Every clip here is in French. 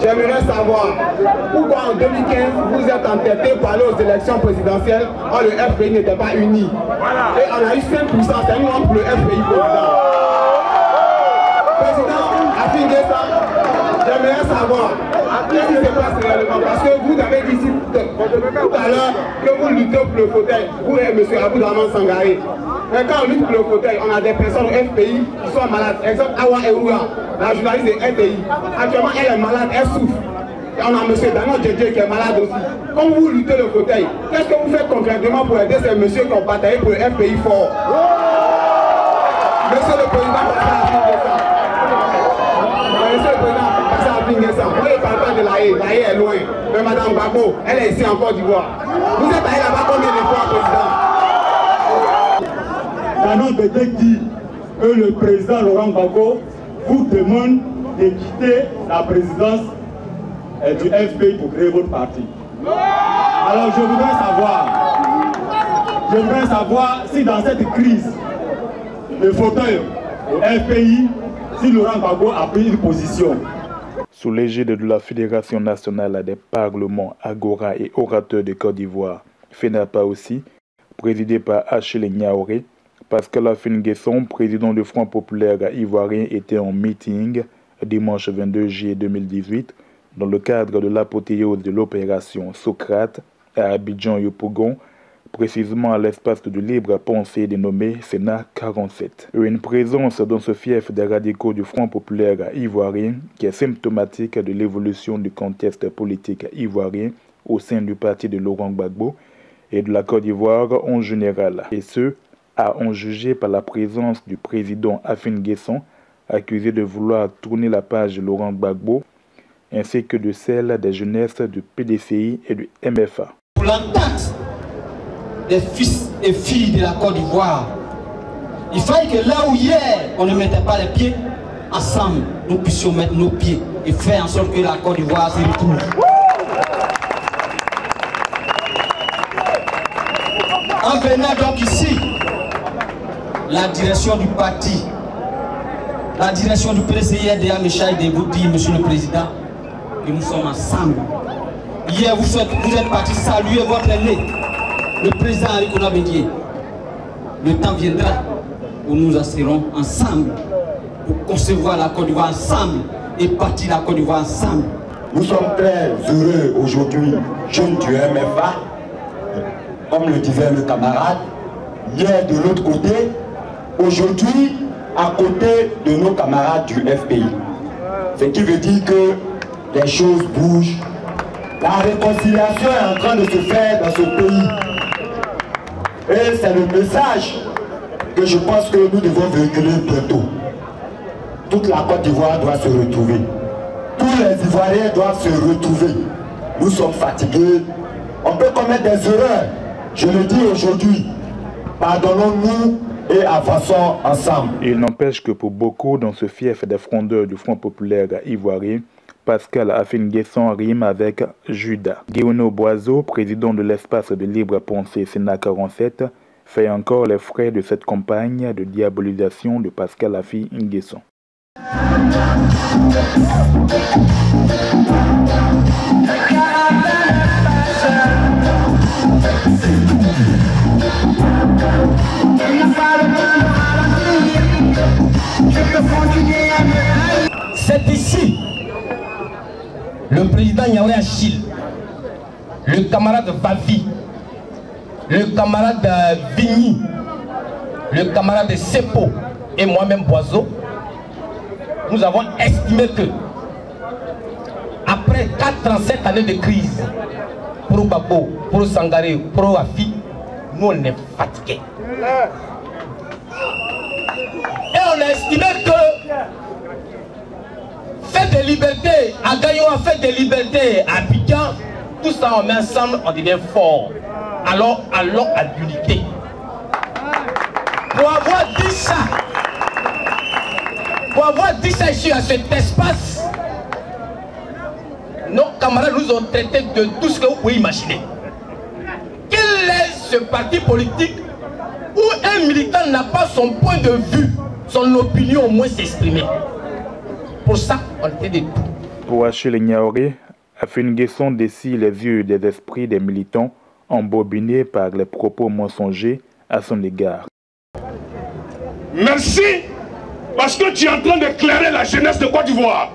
J'aimerais savoir pourquoi en 2015 vous êtes entêté pour aller aux élections présidentielles quand le FPI n'était pas uni. Et on a eu 5%, c'est nous pour le FPI président. Président Afin Guessa, j'aimerais savoir qu'est-ce qui se passe réellement, parce que vous avez dit ici tout à l'heure que vous luttez pour le fauteuil, vous et M. Aboudraman Sangaré. Mais quand on lutte pour le fauteuil, on a des personnes au FPI qui sont malades. Exemple, Awa Eroua, la journaliste de RTI. Actuellement, elle est malade, elle souffre. Et on a M. Dano Djedje qui est malade aussi. Quand vous luttez le fauteuil, qu'est-ce que vous faites concrètement pour aider ces messieurs qui ont bataillé pour le FPI fort? Monsieur le Président, Monsieur le Président, moi je ne parle pas de la haie est loin. Mais Mme Gbagbo, elle est ici en Côte d'Ivoire. Vous êtes allé là-bas combien de fois, Président? Dano Djedje dit que le président Laurent Gbagbo vous demande de quitter la présidence du FPI pour créer votre parti. Alors je voudrais savoir si dans cette crise de fauteuil au FPI, si Laurent Gbagbo a pris une position. Sous l'égide de la Fédération nationale des parlements Agora et orateurs de Côte d'Ivoire, FENAPA aussi, présidé par Achille Niaoré, Pascal Afin Guesson, président du Front populaire ivoirien, était en meeting dimanche 22 juillet 2018 dans le cadre de l'apothéose de l'opération Socrate à Abidjan-Yopougon, précisément à l'espace de libre pensée dénommé Sénat 47. Une présence dans ce fief des radicaux du Front populaire ivoirien qui est symptomatique de l'évolution du contexte politique ivoirien au sein du parti de Laurent Gbagbo et de la Côte d'Ivoire en général. Et ce, à en juger par la présence du président Afin Guesson, accusé de vouloir tourner la page Laurent Gbagbo, ainsi que de celle des jeunesses du PDCI et du MFA. Pour l'entente des fils et filles de la Côte d'Ivoire, il fallait que là où hier on ne mettait pas les pieds, ensemble nous puissions mettre nos pieds et faire en sorte que la Côte d'Ivoire se retrouve. En venant donc ici, la direction du parti, la direction du PDCI de Michel de vous dire, Monsieur le Président, que nous sommes ensemble. Hier, vous êtes parti saluer votre aîné, le président Henri Konan Bédié. Le temps viendra où nous serons ensemble pour concevoir la Côte d'Ivoire ensemble et partir la Côte d'Ivoire ensemble. Nous sommes très heureux aujourd'hui, jeunes du MFA, comme le disait le camarade, hier de l'autre côté, aujourd'hui à côté de nos camarades du FPI. Ce qui veut dire que les choses bougent. La réconciliation est en train de se faire dans ce pays. Et c'est le message que je pense que nous devons véhiculer bientôt. Toute la Côte d'Ivoire doit se retrouver. Tous les Ivoiriens doivent se retrouver. Nous sommes fatigués. On peut commettre des erreurs. Je le dis aujourd'hui. Pardonnons-nous et avançons ensemble. Il n'empêche que pour beaucoup dans ce fief des frondeurs du Front populaire ivoirien, Pascal Afin Guesson rime avec Judas. Guéono Boiseau, président de l'espace de libre pensée Sénat 47, fait encore les frais de cette campagne de diabolisation de Pascal Afin Guesson. C'est ici le président Niaoré Achille, le camarade Vavi, le camarade Vigny, le camarade Sepo et moi-même Boiseau, nous avons estimé que après 47 années de crise, pour Gbagbo, pour Sangaré, pour Afi, nous on est fatigués. Et on a estimé que fête de liberté à Gaïoua, fête de liberté à Abidjan, tout ça on met ensemble, on devient fort. Alors allons à l'unité. Pour avoir dit ça, ici à cet espace, nos camarades nous ont traités de tout ce que vous pouvez imaginer. Quel est ce parti politique où un militant n'a pas son point de vue, son opinion au moins s'exprimer? Pour ça, on était des tout. Pour Achille Niaouré, Afin Guesson dessille les yeux des esprits des militants embobinés par les propos mensongers à son égard. Merci, parce que tu es en train d'éclairer la jeunesse de Côte d'Ivoire.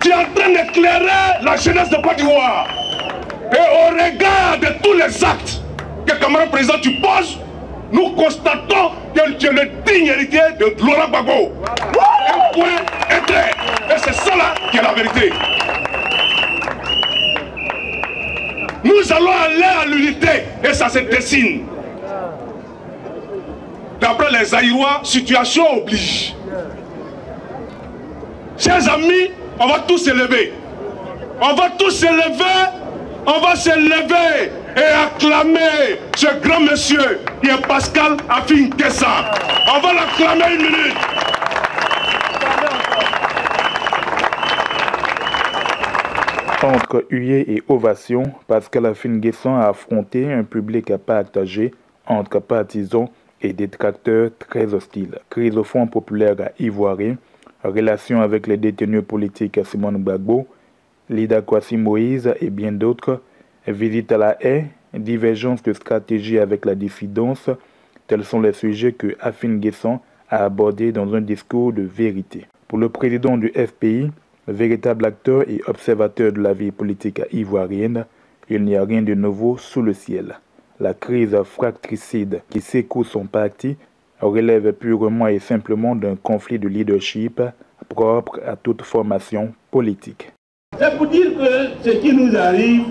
Tu es en train d'éclairer la jeunesse de Côte d'Ivoire. Et au regard de tous les actes que, camarade président, tu poses, nous constatons que tu es le digne héritier de Laurent Gbagbo. Un point, un trait. Et c'est ça là qui est la vérité. Nous allons aller à l'unité et ça se dessine. D'après les Aïrois, situation oblige. Chers amis, on va tous se lever. On va tous se lever. On va se lever et acclamer ce grand monsieur qui est Pascal Afin Guesson. On va l'acclamer une minute. Entre huées et ovations, Pascal Afin Guesson a affronté un public partagé entre partisans et détracteurs très hostiles. Crise au Front populaire ivoirien, relations avec les détenus politiques Simone Gbagbo, Lida Kwasi Moïse et bien d'autres, visite à la haie, divergence de stratégie avec la dissidence, tels sont les sujets que Afin Guesson a abordés dans un discours de vérité. Pour le président du FPI, véritable acteur et observateur de la vie politique ivoirienne, il n'y a rien de nouveau sous le ciel. La crise fratricide qui secoue son parti relève purement et simplement d'un conflit de leadership propre à toute formation politique. C'est pour dire que ce qui nous arrive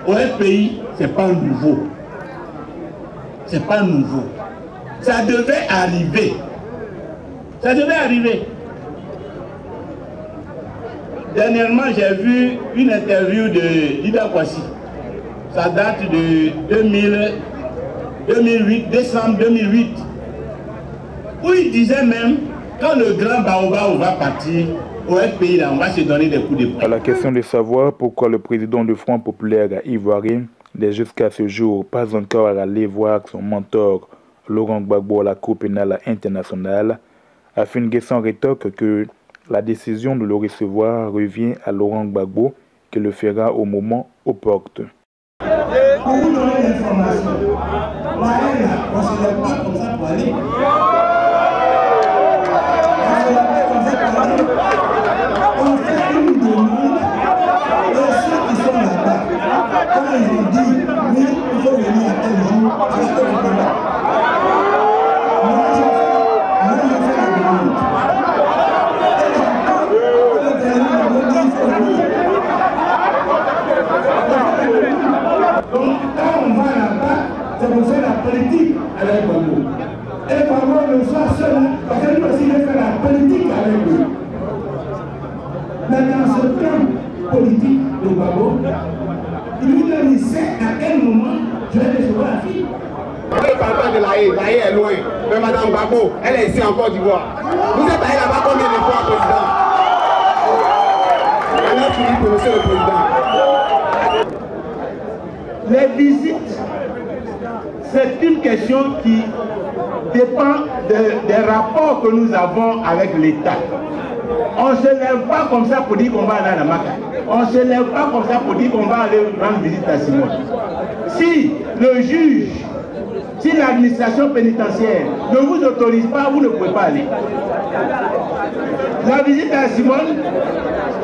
au FPI, ce n'est pas nouveau. C'est pas nouveau. Ça devait arriver. Ça devait arriver. Dernièrement, j'ai vu une interview de Lida Kwasi. Ça date de 2008, décembre 2008. Où il disait même, quand le grand Baobab va partir, au FPI, là, on va se donner des coups de poing. À la question de savoir pourquoi le président du Front populaire ivoirien n'est jusqu'à ce jour pas encore allé voir son mentor Laurent Gbagbo à la Cour pénale internationale, Afin Guesson rétorque que la décision de le recevoir revient à Laurent Gbagbo qui le fera au moment opportun. Pour vous donner l'information, la haine, on ne se lève pas comme ça pour aller. On fait une demande de ceux qui sont là-bas. Quand ils ont dit, oui, il faut venir à tel jour, à tel moment. Moi, je fais la demande. Et j'entends que le dernier me dit, il faut venir. Donc, quand on va là-bas, c'est pour faire la politique avec Gbagbo. Et Gbagbo ne soit seul, parce que lui aussi il veut faire la politique avec eux. Mais dans ce plan politique de Gbagbo, lui sait à quel moment je vais recevoir la fille. On ne parle pas de la haie est loin. Mais Madame Gbagbo, elle est ici en Côte d'Ivoire. Vous êtes allé là-bas combien de fois, président? Maintenant, Philippe, monsieur le président. Les visites, c'est une question qui dépend des rapports que nous avons avec l'État. On ne se lève pas comme ça pour dire qu'on va aller à la Maka. On ne se lève pas comme ça pour dire qu'on va aller rendre visite à Simone. Si le juge, si l'administration pénitentiaire ne vous autorise pas, vous ne pouvez pas aller. La visite à Simone,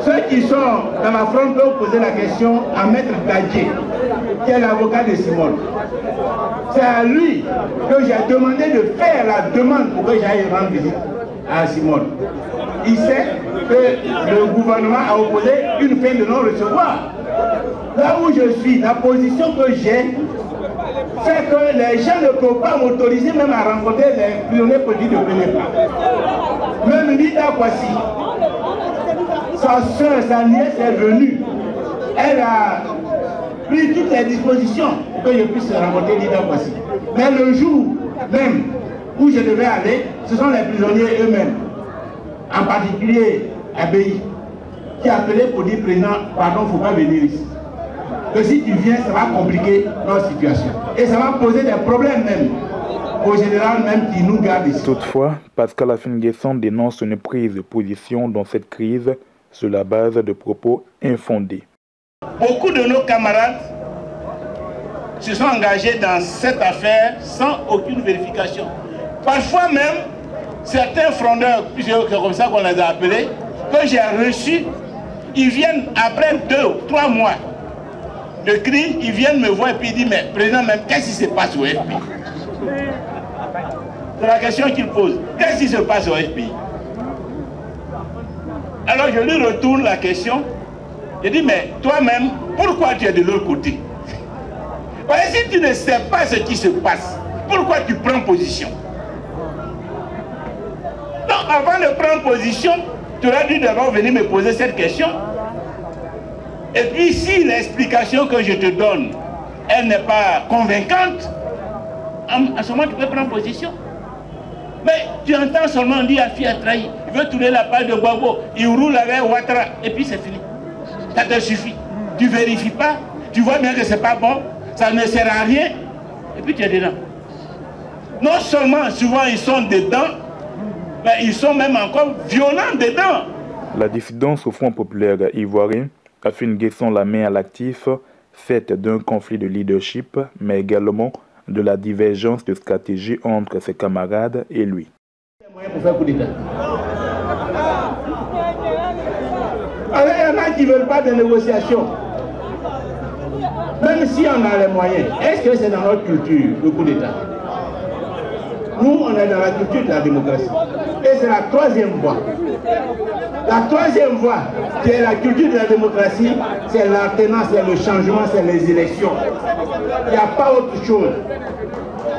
ceux qui sont dans la fronte peuvent poser la question à Maître Dadje, qui est l'avocat de Simone. C'est à lui que j'ai demandé de faire la demande pour que j'aille rendre visite à Simone. Il sait que le gouvernement a opposé une peine de non-recevoir. Là où je suis, la position que j'ai, fait que les gens ne peuvent pas m'autoriser même à rencontrer les prisonniers politiques de premier plan. Même Lida Kwasi, sa soeur, sa nièce est venue. Elle a pris toutes les dispositions pour que je puisse rencontrer Lida Kwasi. Mais le jour même où je devais aller, ce sont les prisonniers eux-mêmes, en particulier Abbaye, qui appelait pour dire président, pardon, il ne faut pas venir ici. Que si tu viens, ça va compliquer notre situation. Et ça va poser des problèmes même. au général même qui nous garde ici. Toutefois, Pascal Afin-N'Guessan dénonce une prise de position dans cette crise sur la base de propos infondés. Beaucoup de nos camarades se sont engagés dans cette affaire sans aucune vérification. Parfois même, certains frondeurs, c'est comme ça qu'on les a appelés, que j'ai reçus, ils viennent après 2 ou 3 mois de crise, ils viennent me voir et puis ils disent, mais président, même qu'est-ce qui se passe au FPI? C'est la question qu'ils posent. Qu'est-ce qui se passe au FPI? Alors je lui retourne la question. Je dis, mais toi-même, pourquoi tu es de l'autre côté? Parce que si tu ne sais pas ce qui se passe, pourquoi tu prends position? Donc avant de prendre position, tu aurais dû d'abord venir me poser cette question. Et puis si l'explication que je te donne, elle n'est pas convaincante, à ce moment tu peux prendre position. Mais tu entends seulement dire Afi a trahi, il veut tourner la page de Gbagbo, il roule avec Ouattara, et puis c'est fini. Ça te suffit. Tu ne vérifies pas, tu vois bien que ce n'est pas bon, ça ne sert à rien, et puis tu es dedans. Non seulement souvent ils sont dedans, mais ils sont même encore violents dedans. La dissidence au Front populaire ivoirien Afin-N'Guessan la main à l'actif, faite d'un conflit de leadership, mais également de la divergence de stratégie entre ses camarades et lui. Alors, il y en a qui ne veulent pas de négociation. Même si on a les moyens, est-ce que c'est dans notre culture, le coup d'État? Nous, on est dans la culture de la démocratie. Et c'est la 3e voie. La 3e voie, qui est la culture de la démocratie, c'est l'alternance, c'est le changement, c'est les élections. Il n'y a pas autre chose.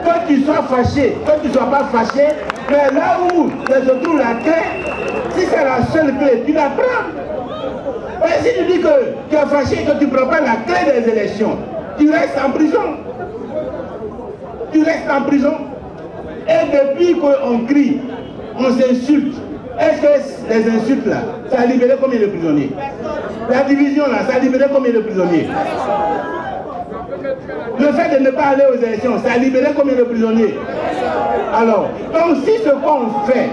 Que tu sois fâché, que tu ne sois pas fâché, mais là où se trouve la clé, si c'est la seule clé, tu la prends. Mais si tu dis que tu es fâché, que tu ne prends pas la clé des élections, tu restes en prison. Tu restes en prison. Et depuis qu'on crie, on s'insulte, est-ce que les insultes là, ça a libéré combien de prisonniers? La division là, ça a libéré combien de prisonniers? Le fait de ne pas aller aux élections, ça a libéré combien de prisonniers? Alors, donc si ce qu'on fait,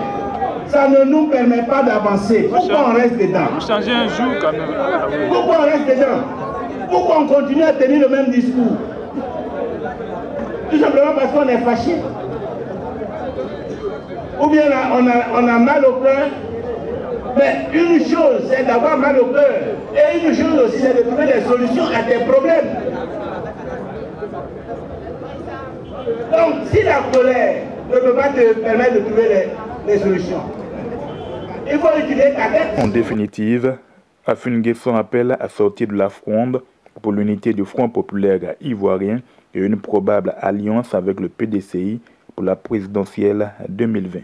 ça ne nous permet pas d'avancer, pourquoi on reste dedans? Vous changez un jour quand même. Pourquoi on reste dedans? Pourquoi on continue à tenir le même discours? Tout simplement parce qu'on est fâché. Ou bien on a mal au cœur. Mais une chose, c'est d'avoir mal au cœur. Et une chose aussi, c'est de trouver des solutions à tes problèmes. Donc, si la colère ne peut pas te permettre de trouver les solutions, il faut utiliser ta tête. En définitive, Afin-N'Guessan appelle à sortir de la fronde pour l'unité du Front populaire ivoirien et une probable alliance avec le PDCI pour la présidentielle 2020.